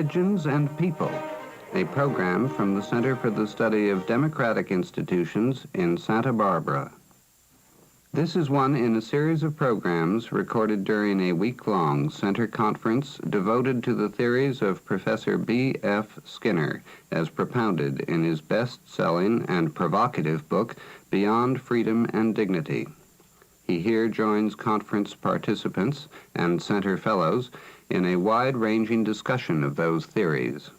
Pigeons and People, a program from the Center for the Study of Democratic Institutions in Santa Barbara. This is one in a series of programs recorded during a week-long center conference devoted to the theories of Professor B.F. Skinner, as propounded in his best-selling and provocative book, Beyond Freedom and Dignity. He here joins conference participants and center fellows in a wide-ranging discussion of those theories.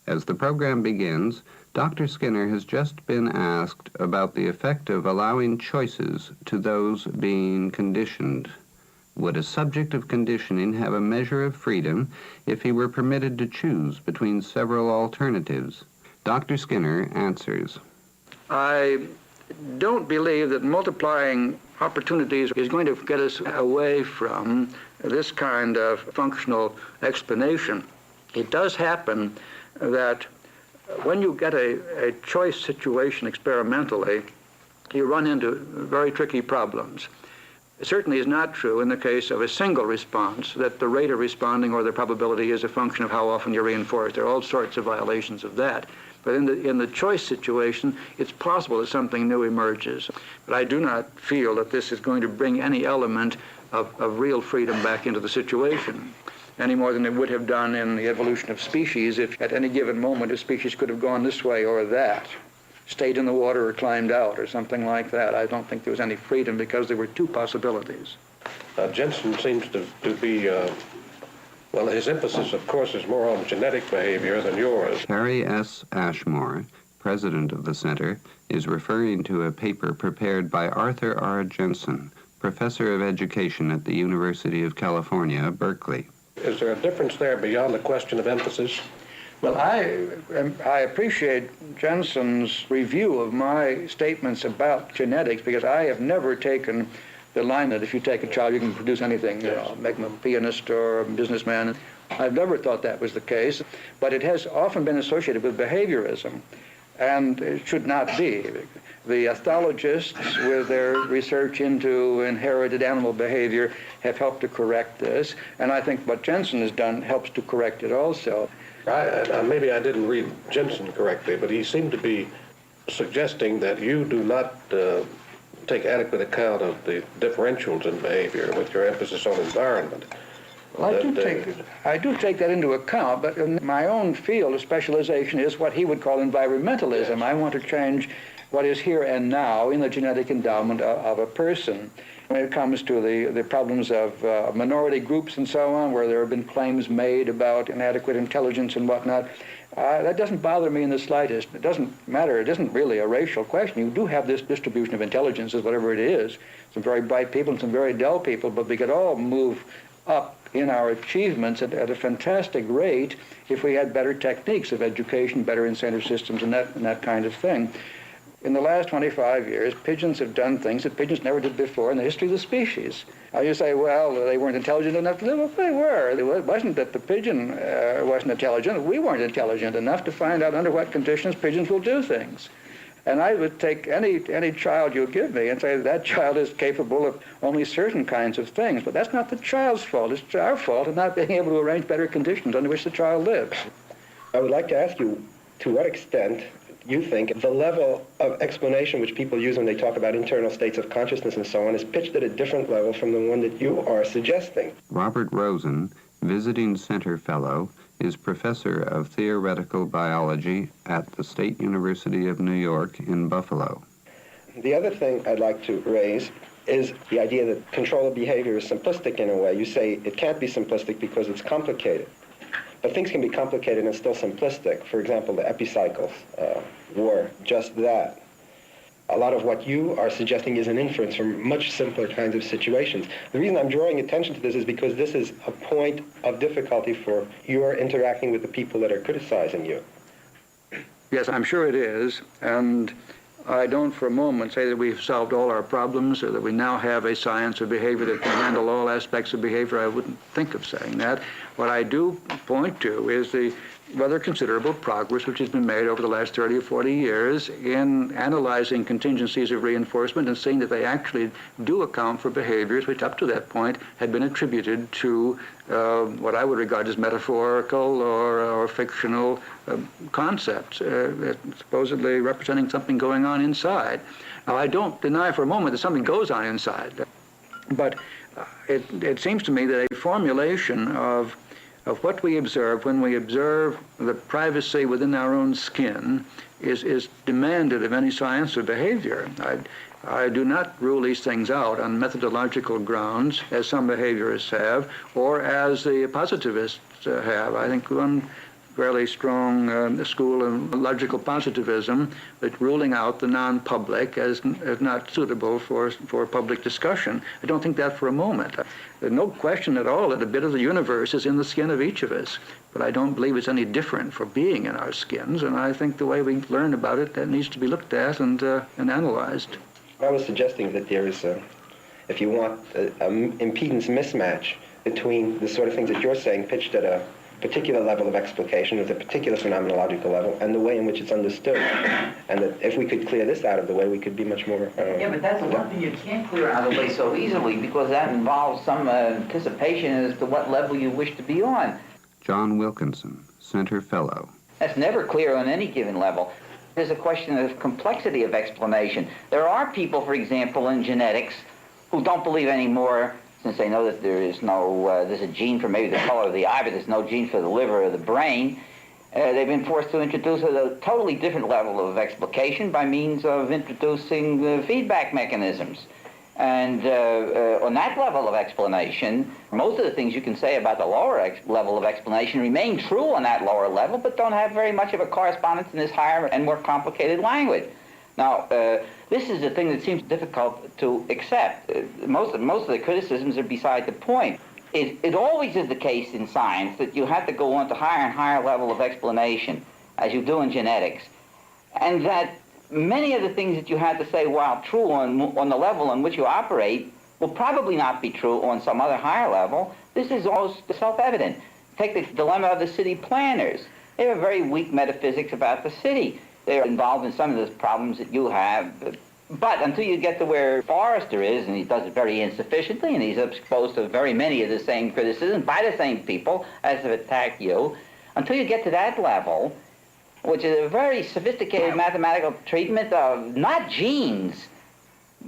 As the program begins, Dr. Skinner has just been asked about the effect of allowing choices to those being conditioned. Would a subject of conditioning have a measure of freedom if he were permitted to choose between several alternatives? Dr. Skinner answers. I don't believe that multiplying opportunities is going to get us away from this kind of functional explanation. It does happen that when you get a choice situation experimentally, you run into very tricky problems. It certainly is not true in the case of a single response that the rate of responding or the probability is a function of how often you're reinforced. There are all sorts of violations of that. But in the choice situation, it's possible that something new emerges. But I do not feel that this is going to bring any element of real freedom back into the situation, any more than it would have done in the evolution of species if at any given moment a species could have gone this way or that, stayed in the water or climbed out or something like that. I don't think there was any freedom because there were two possibilities. Jensen seems to be, well, his emphasis, of course, is more on genetic behavior than yours. Harry S. Ashmore, president of the center, is referring to a paper prepared by Arthur R. Jensen, professor of education at the University of California, Berkeley. Is there a difference there beyond the question of emphasis? Well, I appreciate Jensen's review of my statements about genetics because I have never taken the line that if you take a child, you can produce anything, you know, make them a pianist or a businessman. I've never thought that was the case, but it has often been associated with behaviorism, and it should not be. The ethologists, with their research into inherited animal behavior, have helped to correct this, and I think what Jensen has done helps to correct it also. Maybe I didn't read Jensen correctly, but he seemed to be suggesting that you do not take adequate account of the differentials in behavior with your emphasis on environment. Well, I do take that into account, but in my own field of specialization is what he would call environmentalism. Yes. I want to change what is here and now in the genetic endowment of a person. When it comes to the problems of minority groups and so on, where there have been claims made about inadequate intelligence and whatnot, that doesn't bother me in the slightest. It doesn't matter. It isn't really a racial question. You do have this distribution of intelligences, whatever it is. Some very bright people and some very dull people, but we could all move up in our achievements at a fantastic rate if we had better techniques of education, better incentive systems, and that kind of thing. In the last 25 years, pigeons have done things that pigeons never did before in the history of the species. Now you say, well, they weren't intelligent enough to live. Well, they were. It wasn't that the pigeon wasn't intelligent. We weren't intelligent enough to find out under what conditions pigeons will do things. And I would take any child you give me and say that child is capable of only certain kinds of things. But that's not the child's fault. It's our fault in not being able to arrange better conditions under which the child lives. I would like to ask you, to what extent you think the level of explanation which people use when they talk about internal states of consciousness and so on is pitched at a different level from the one that you are suggesting? Robert Rosen, visiting center fellow, is professor of theoretical biology at the State University of New York in Buffalo. The other thing I'd like to raise is the idea that control of behavior is simplistic in a way. You say it can't be simplistic because it's complicated. But things can be complicated and still simplistic. For example, the epicycles were just that. A lot of what you are suggesting is an inference from much simpler kinds of situations. The reason I'm drawing attention to this is because this is a point of difficulty for your interacting with the people that are criticizing you. Yes, I'm sure it is. And I don't for a moment say that we've solved all our problems or that we now have a science of behavior that can handle all aspects of behavior. I wouldn't think of saying that. What I do point to is the rather considerable progress which has been made over the last 30 or 40 years in analyzing contingencies of reinforcement and seeing that they actually do account for behaviors which up to that point had been attributed to what I would regard as metaphorical or fictional concepts, supposedly representing something going on inside. Now, I don't deny for a moment that something goes on inside, but it seems to me that a formulation of what we observe when we observe the privacy within our own skin is demanded of any science of behavior. I do not rule these things out on methodological grounds, as some behaviorists have, or as the positivists have. I think one fairly strong school of logical positivism that ruling out the non-public as not suitable for public discussion. I don't think that for a moment. There's no question at all that a bit of the universe is in the skin of each of us, but I don't believe it's any different for being in our skins, and I think the way we learn about it, that needs to be looked at and analyzed. I was suggesting that there is, if you want, an impedance mismatch between the sort of things that you're saying pitched at a particular level of explication with a particular phenomenological level and the way in which it's understood. And that if we could clear this out of the way, we could be much more... Yeah, but that's the one thing you can't clear out of the way so easily, because that involves some anticipation as to what level you wish to be on. John Wilkinson, Center Fellow. That's never clear on any given level. There's a question of complexity of explanation. There are people, for example, in genetics who don't believe anymore, since they know that there's a gene for maybe the color of the eye, but there's no gene for the liver or the brain. They've been forced to introduce a totally different level of explication by means of introducing feedback mechanisms. And on that level of explanation, most of the things you can say about the lower level of explanation remain true on that lower level, but don't have very much of a correspondence in this higher and more complicated language. Now, this is the thing that seems difficult to accept. Most of the criticisms are beside the point. It always is the case in science that you have to go on to higher and higher level of explanation, as you do in genetics, and that many of the things that you have to say, while true on the level on which you operate, will probably not be true on some other higher level. This is almost self-evident. Take the dilemma of the city planners. They have very weak metaphysics about the city. They're involved in some of the problems that you have. But until you get to where Forrester is, and he does it very insufficiently, and he's exposed to very many of the same criticisms by the same people as have attacked you, until you get to that level, which is a very sophisticated mathematical treatment of not genes,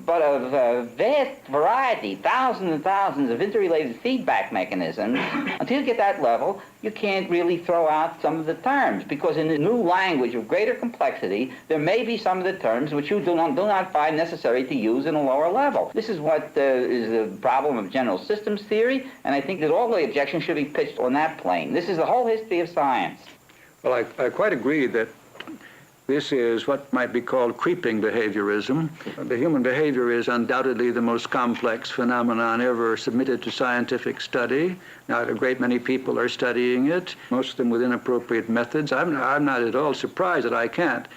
but of a vast variety, thousands and thousands of interrelated feedback mechanisms. Until you get that level, you can't really throw out some of the terms, because in the new language of greater complexity, there may be some of the terms which you do not find necessary to use in a lower level. This is what is the problem of general systems theory, and I think that all the objections should be pitched on that plane. This is the whole history of science. Well, I quite agree that this is what might be called creeping behaviorism. The human behavior is undoubtedly the most complex phenomenon ever submitted to scientific study. Now, a great many people are studying it, most of them with inappropriate methods. I'm not at all surprised that I can't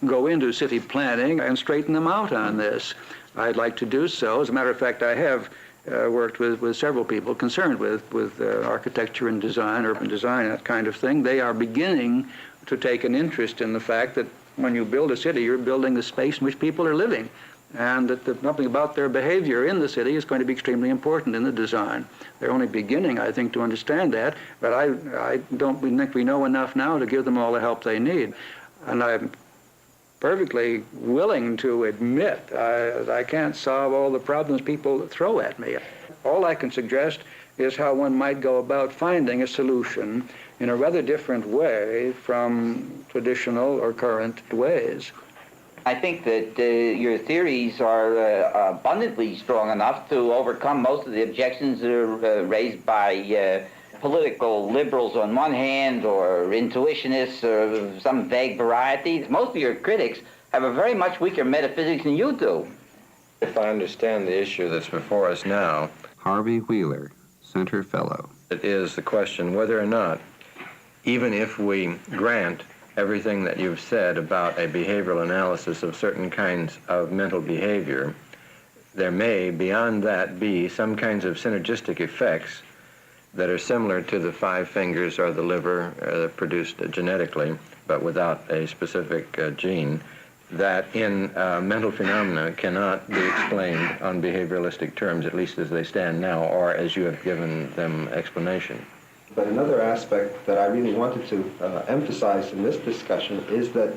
go into city planning and straighten them out on this. I'd like to do so. As a matter of fact, I have worked with several people concerned with architecture and design, urban design, that kind of thing. They are beginning to take an interest in the fact that when you build a city, you're building the space in which people are living, and that something about their behavior in the city is going to be extremely important in the design. They're only beginning, I think, to understand that, but I don't think we know enough now to give them all the help they need. And I'm perfectly willing to admit I can't solve all the problems people throw at me. All I can suggest is how one might go about finding a solution in a rather different way from traditional or current ways. I think that your theories are abundantly strong enough to overcome most of the objections that are raised by political liberals on one hand, or intuitionists of some vague variety. Most of your critics have a very much weaker metaphysics than you do. If I understand the issue that's before us now, Harvey Wheeler, Center Fellow. it is the question whether or not, even if we grant everything that you've said about a behavioral analysis of certain kinds of mental behavior, there may, beyond that, be some kinds of synergistic effects that are similar to the 5 fingers or the liver produced genetically, but without a specific gene, that in mental phenomena cannot be explained on behavioralistic terms, at least as they stand now, or as you have given them explanation. But another aspect that I really wanted to emphasize in this discussion is that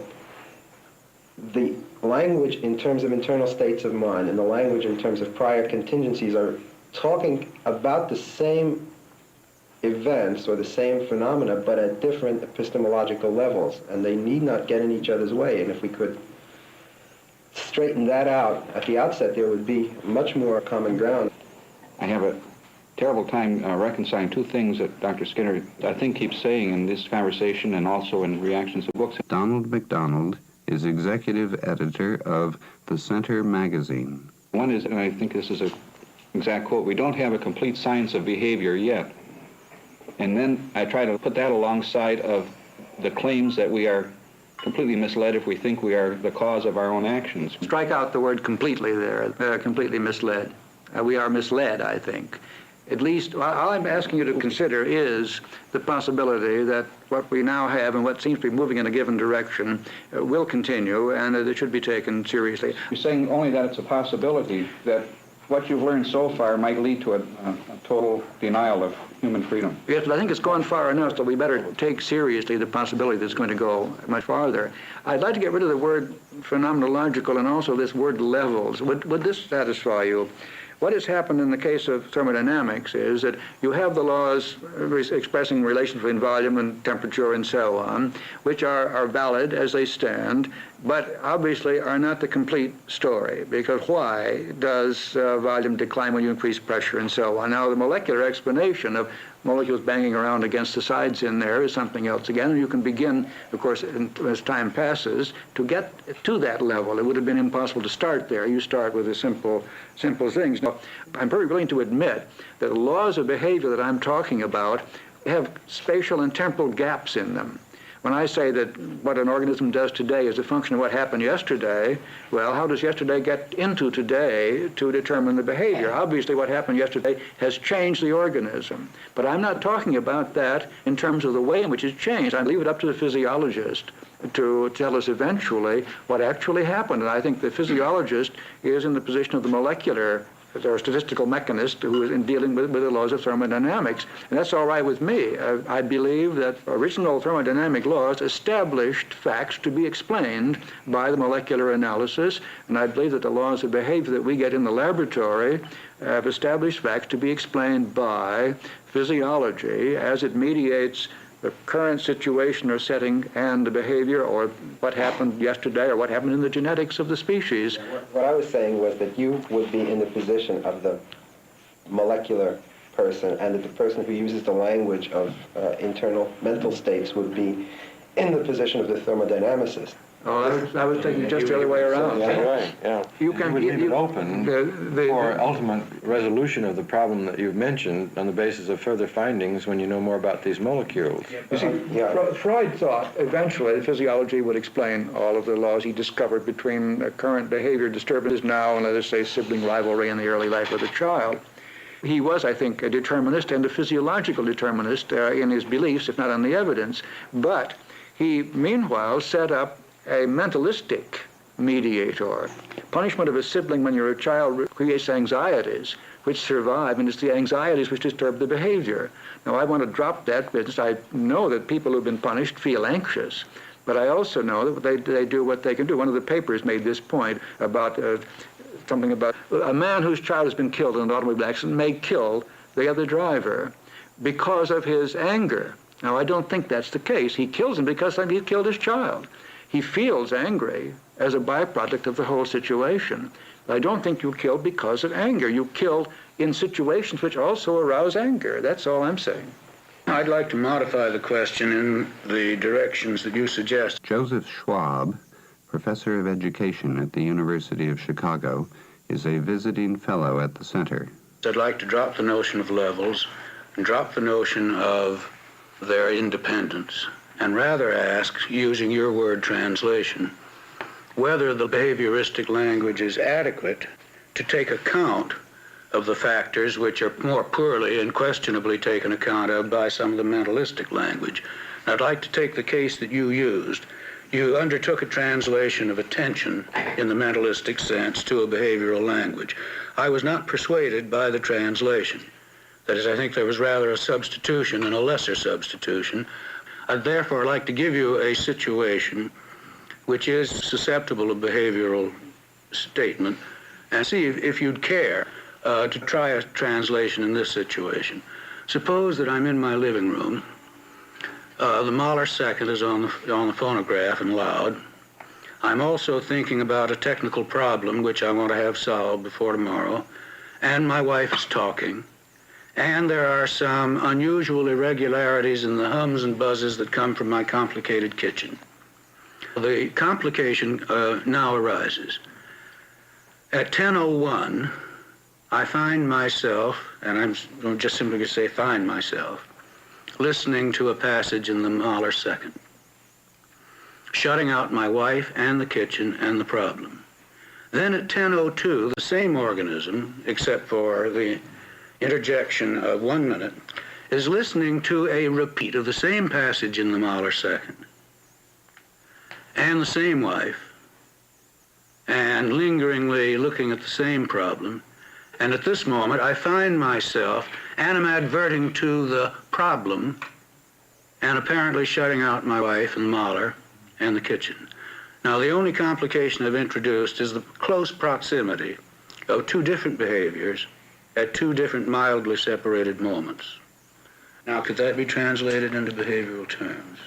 the language in terms of internal states of mind and the language in terms of prior contingencies are talking about the same events or the same phenomena, but at different epistemological levels, and they need not get in each other's way. And if we could straighten that out at the outset, there would be much more common ground. I have a terrible time reconciling two things that Dr. Skinner, I think, keeps saying in this conversation and also in reactions to books. Donald MacDonald is executive editor of the Center magazine. One is, and I think this is an exact quote, we don't have a complete science of behavior yet. And then I try to put that alongside of the claims that we are completely misled if we think we are the cause of our own actions. Strike out the word completely there, completely misled. We are misled, I think. At least, all I'm asking you to consider is the possibility that what we now have and what seems to be moving in a given direction will continue, and that it should be taken seriously. You're saying only that it's a possibility that what you've learned so far might lead to a total denial of human freedom. Yes, but I think it's gone far enough, so we better take seriously the possibility that it's going to go much farther. I'd like to get rid of the word phenomenological and also this word levels. Would this satisfy you? What has happened in the case of thermodynamics is that you have the laws expressing relations between volume and temperature and so on, which are valid as they stand, but obviously are not the complete story, because why does volume decline when you increase pressure and so on? Now, the molecular explanation of molecules banging around against the sides in there is something else again, and you can begin, of course, as time passes, to get to that level. It would have been impossible to start there. You start with the simple things. Now, I'm very willing to admit that the laws of behavior that I'm talking about have spatial and temporal gaps in them. When I say that what an organism does today is a function of what happened yesterday, well, how does yesterday get into today to determine the behavior? Obviously, what happened yesterday has changed the organism. But I'm not talking about that in terms of the way in which it's changed. I leave it up to the physiologist to tell us eventually what actually happened. And I think the physiologist is in the position of the molecular or statistical mechanist who is in dealing with the laws of thermodynamics. And that's all right with me. I believe that original thermodynamic laws established facts to be explained by the molecular analysis, and I believe that the laws of behavior that we get in the laboratory have established facts to be explained by physiology as it mediates the current situation or setting and the behavior, or what happened yesterday, or what happened in the genetics of the species. What I was saying was that you would be in the position of the molecular person, and that the person who uses the language of internal mental states would be in the position of the thermodynamicist. Oh, I was taking just the other way around. Yeah, right, yeah. You can would leave it open for ultimate resolution of the problem that you've mentioned on the basis of further findings when you know more about these molecules. You see, Freud thought eventually physiology would explain all of the laws he discovered between current behavior disturbances now and, let us say, sibling rivalry in the early life of the child. He was, I think, a determinist and a physiological determinist in his beliefs, if not on the evidence. But he, meanwhile, set up a mentalistic mediator. Punishment of a sibling when you're a child creates anxieties which survive, and it's the anxieties which disturb the behavior. Now, I want to drop that business. I know that people who've been punished feel anxious, but I also know that they do what they can do. One of the papers made this point about something about a man whose child has been killed in an automobile accident may kill the other driver because of his anger. Now, I don't think that's the case. He kills him because he killed his child. He feels angry as a byproduct of the whole situation. But I don't think you kill because of anger. You kill in situations which also arouse anger. That's all I'm saying. I'd like to modify the question in the directions that you suggest. Joseph Schwab, professor of education at the University of Chicago, is a visiting fellow at the center. I'd like to drop the notion of levels and drop the notion of their independence, and rather ask, using your word translation, whether the behavioristic language is adequate to take account of the factors which are more poorly and questionably taken account of by some of the mentalistic language. I'd like to take the case that you used. You undertook a translation of attention in the mentalistic sense to a behavioral language. I was not persuaded by the translation. That is, I think there was rather a substitution and a lesser substitution. I'd therefore like to give you a situation which is susceptible of behavioral statement and see if you'd care to try a translation in this situation. Suppose that I'm in my living room. The Mahler second is on the phonograph and loud. I'm also thinking about a technical problem which I want to have solved before tomorrow, and my wife is talking, and there are some unusual irregularities in the hums and buzzes that come from my complicated kitchen. The complication now arises. At 10:01, I find myself, and I'm just simply going to say find myself, listening to a passage in the Mahler second, shutting out my wife and the kitchen and the problem. Then at 10:02, the same organism, except for the interjection of 1 minute, is listening to a repeat of the same passage in the Mahler second, and the same wife, and lingeringly looking at the same problem. And at this moment, I find myself animadverting to the problem and apparently shutting out my wife and Mahler and the kitchen. Now, the only complication I've introduced is the close proximity of two different behaviors at two different mildly separated moments. Now, could that be translated into behavioral terms?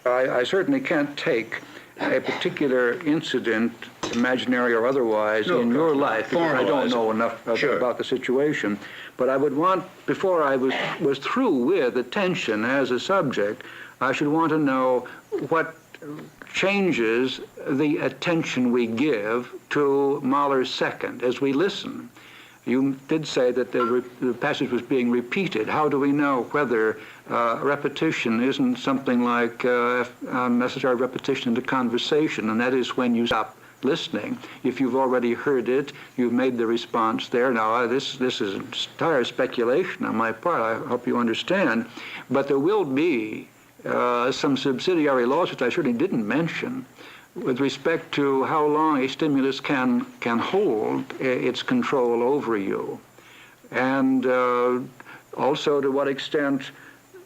I certainly can't take a particular incident, imaginary or otherwise, in your life, because I don't know enough about the situation. But I would want, before I was through with attention as a subject, I should want to know what changes the attention we give to Mahler's second as we listen. You did say that the passage was being repeated. How do we know whether repetition isn't something like necessary repetition in the conversation, and that is when you stop listening. If you've already heard it, you've made the response there. Now, this is entire speculation on my part. I hope you understand. But there will be some subsidiary laws, which I certainly didn't mention, with respect to how long a stimulus can hold its control over you, and also to what extent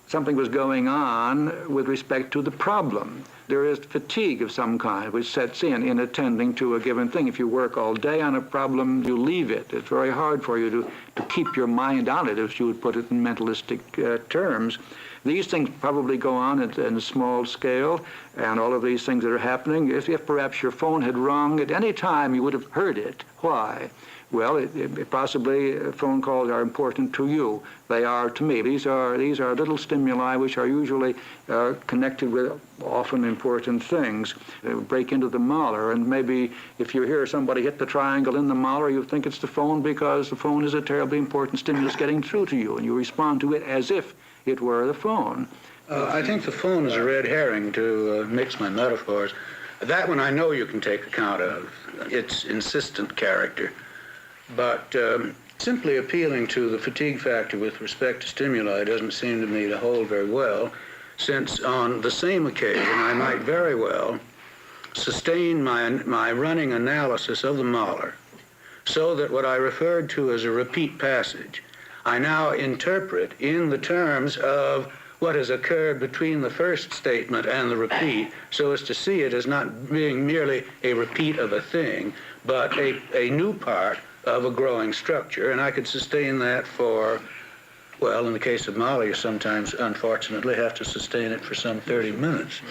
something was going on with respect to the problem. There is fatigue of some kind which sets in attending to a given thing. If you work all day on a problem, you leave it. It's very hard for you to keep your mind on it, as you would put it in mentalistic terms. These things probably go on at a small scale, and all of these things that are happening, if perhaps your phone had rung at any time, you would have heard it. Why? Well, possibly phone calls are important to you. They are to me. These are little stimuli which are usually connected with often important things. They break into the Mahler, and maybe if you hear somebody hit the triangle in the Mahler, you think it's the phone because the phone is a terribly important stimulus getting through to you, and you respond to it as if it were the phone. I think the phone is a red herring, to mix my metaphors. That one I know you can take account of, its insistent character. But simply appealing to the fatigue factor with respect to stimuli doesn't seem to me to hold very well, since on the same occasion I might very well sustain my running analysis of the Mahler, so that what I referred to as a repeat passage, I now interpret in the terms of what has occurred between the first statement and the repeat, so as to see it as not being merely a repeat of a thing, but a new part of a growing structure. And I could sustain that for, well, in the case of Mahler, you sometimes, unfortunately, have to sustain it for some 30 minutes.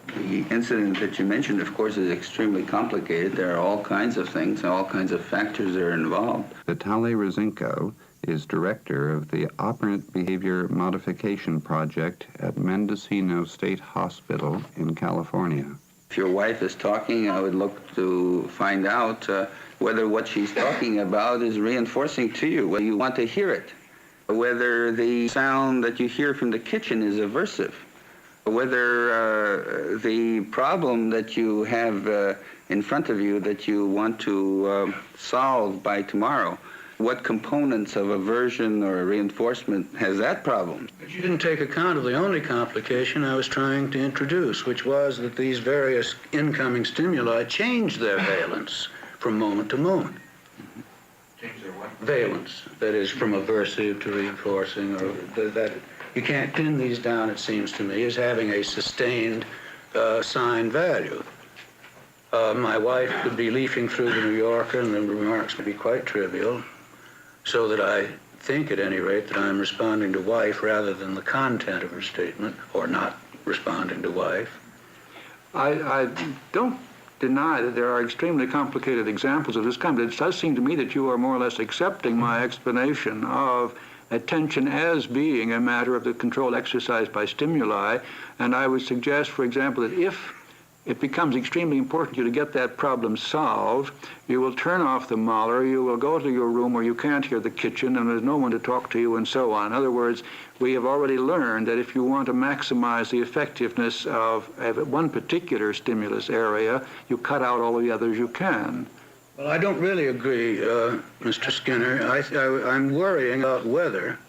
The incident that you mentioned, of course, is extremely complicated. There are all kinds of things, all kinds of factors that are involved. Vitaly Ryzenko is director of the Operant Behavior Modification Project at Mendocino State Hospital in California. If your wife is talking, I would look to find out whether what she's talking about is reinforcing to you, whether you want to hear it, whether the sound that you hear from the kitchen is aversive, Whether the problem that you have in front of you that you want to solve by tomorrow, what components of aversion or reinforcement has that problem? But you didn't take account of the only complication I was trying to introduce, which was that these various incoming stimuli change their valence from moment to moment. Change their what? Valence, that is, from aversive to reinforcing, or that you can't pin these down, it seems to me, as having a sustained sign value. My wife could be leafing through the New Yorker, and the remarks could be quite trivial, so that I think, at any rate, that I'm responding to wife rather than the content of her statement, or not responding to wife. I don't deny that there are extremely complicated examples of this kind, but it does seem to me that you are more or less accepting my explanation of attention as being a matter of the control exercised by stimuli, and I would suggest, for example, that if it becomes extremely important to you to get that problem solved, you will turn off the Mahler, you will go to your room where you can't hear the kitchen and there's no one to talk to you, and so on. In other words, we have already learned that if you want to maximize the effectiveness of one particular stimulus area, you cut out all the others you can. Well, I don't really agree, Mr. Skinner. I'm worrying about whether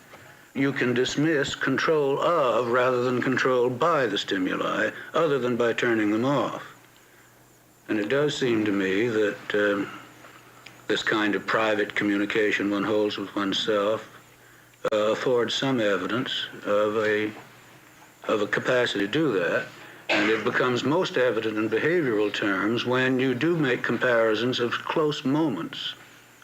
you can dismiss control of rather than control by the stimuli, other than by turning them off. And it does seem to me that this kind of private communication one holds with oneself affords some evidence of a capacity to do that. And it becomes most evident in behavioral terms when you do make comparisons of close moments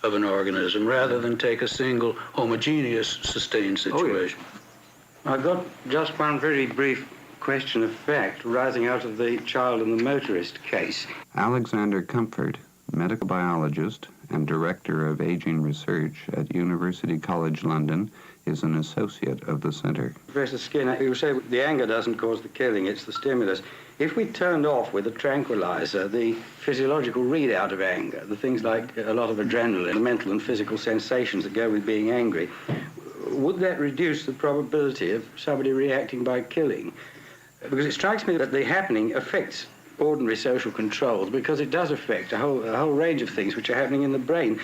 of an organism rather than take a single homogeneous sustained situation. Oh, yeah. I've got just one very brief question of fact arising out of the child and the motorist case. Alexander Comfort, medical biologist and director of aging research at University College London, is an associate of the center. Professor Skinner, you say the anger doesn't cause the killing, it's the stimulus. If we turned off with a tranquilizer the physiological readout of anger, the things like a lot of adrenaline, the mental and physical sensations that go with being angry, would that reduce the probability of somebody reacting by killing? Because it strikes me that the happening affects ordinary social controls, because it does affect a whole range of things which are happening in the brain.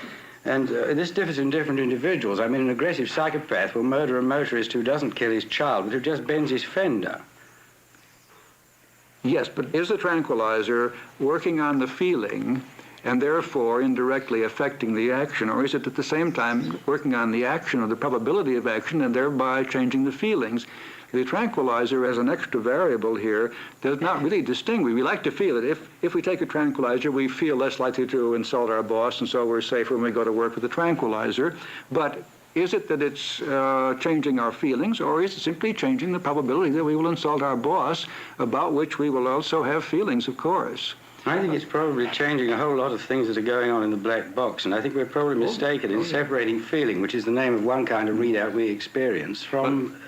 And this differs in different individuals. I mean, an aggressive psychopath will murder a motorist who doesn't kill his child, but who just bends his fender. Yes, but is the tranquilizer working on the feeling and therefore indirectly affecting the action, or is it at the same time working on the action or the probability of action and thereby changing the feelings? The tranquilizer as an extra variable here does not really distinguish. We like to feel that if we take a tranquilizer, we feel less likely to insult our boss, and so we're safer when we go to work with a tranquilizer. But is it that it's changing our feelings, or is it simply changing the probability that we will insult our boss, about which we will also have feelings, of course? I think it's probably changing a whole lot of things that are going on in the black box, and I think we're probably mistaken in separating feeling, which is the name of one kind of readout we experience, from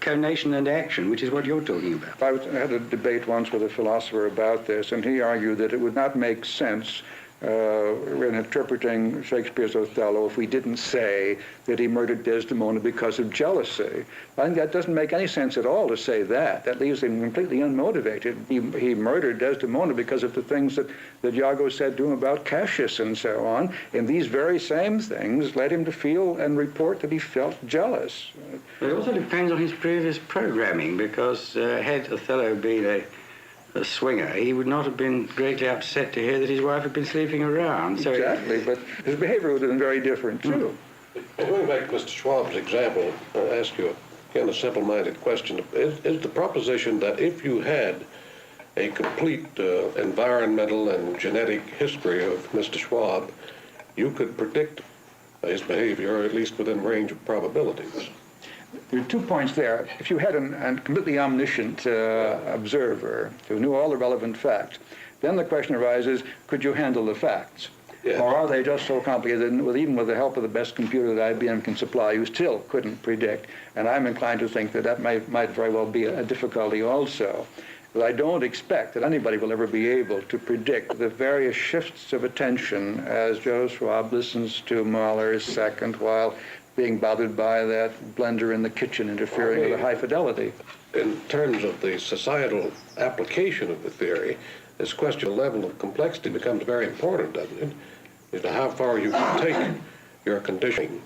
conation and action, which is what you're talking about. I had a debate once with a philosopher about this, and he argued that it would not make sense in interpreting Shakespeare's Othello if we didn't say that he murdered Desdemona because of jealousy. I think that doesn't make any sense at all to say that. That leaves him completely unmotivated. He murdered Desdemona because of the things that Iago said to him about Cassius and so on, and these very same things led him to feel and report that he felt jealous. It also depends on his previous programming, because had Othello been a swinger, he would not have been greatly upset to hear that his wife had been sleeping around. So exactly, but his behavior would have been very different, too. Going back to Mr. Schwab's example, I'll ask you again a simple-minded question. Is the proposition that if you had a complete environmental and genetic history of Mr. Schwab, you could predict his behavior, at least within range of probabilities? There are 2 points there. If you had a completely omniscient observer who knew all the relevant facts, then the question arises, could you handle the facts? Yeah. Or are they just so complicated that even with the help of the best computer that IBM can supply, you still couldn't predict? And I'm inclined to think that might very well be a difficulty also. But I don't expect that anybody will ever be able to predict the various shifts of attention as Joe Schwab listens to Mahler's second while being bothered by that blender in the kitchen interfering with a high fidelity. In terms of the societal application of the theory, this question of level of complexity becomes very important, doesn't it? As to how far you can take your conditioning.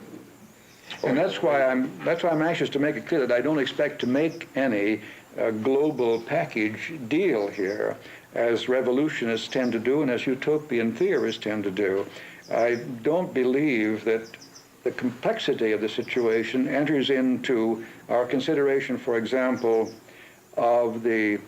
And that's why I'm anxious to make it clear that I don't expect to make any global package deal here, as revolutionists tend to do and as utopian theorists tend to do. I don't believe that the complexity of the situation enters into our consideration, for example, of the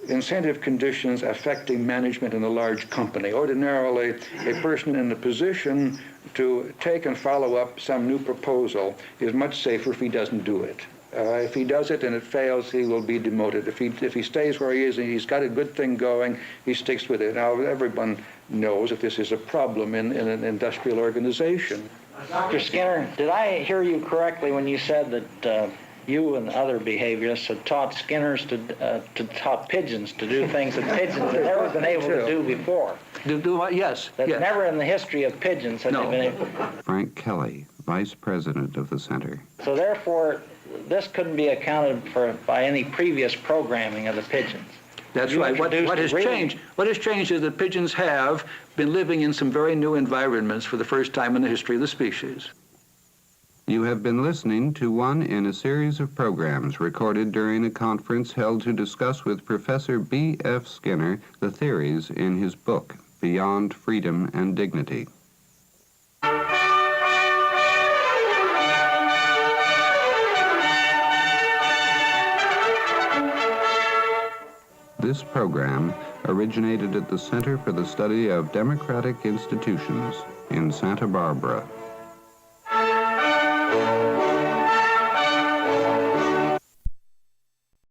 incentive conditions affecting management in a large company. Ordinarily, a person in a position to take and follow up some new proposal is much safer if he doesn't do it. If he does it and it fails, he will be demoted. If he stays where he is and he's got a good thing going, he sticks with it. Now, everyone knows that this is a problem in an industrial organization. Dr. Skinner, did I hear you correctly when you said that you and other behaviorists had taught taught pigeons to do things that pigeons had never been able to do before? Do what? Yes. That yes. Never in the history of pigeons had they been able. Frank Kelly, Vice President of the Center. So therefore, this couldn't be accounted for by any previous programming of the pigeons. That's right. What has changed? What has changed is that pigeons have been living in some very new environments for the first time in the history of the species. You have been listening to one in a series of programs recorded during a conference held to discuss with Professor B.F. Skinner the theories in his book, Beyond Freedom and Dignity. This program originated at the Center for the Study of Democratic Institutions in Santa Barbara.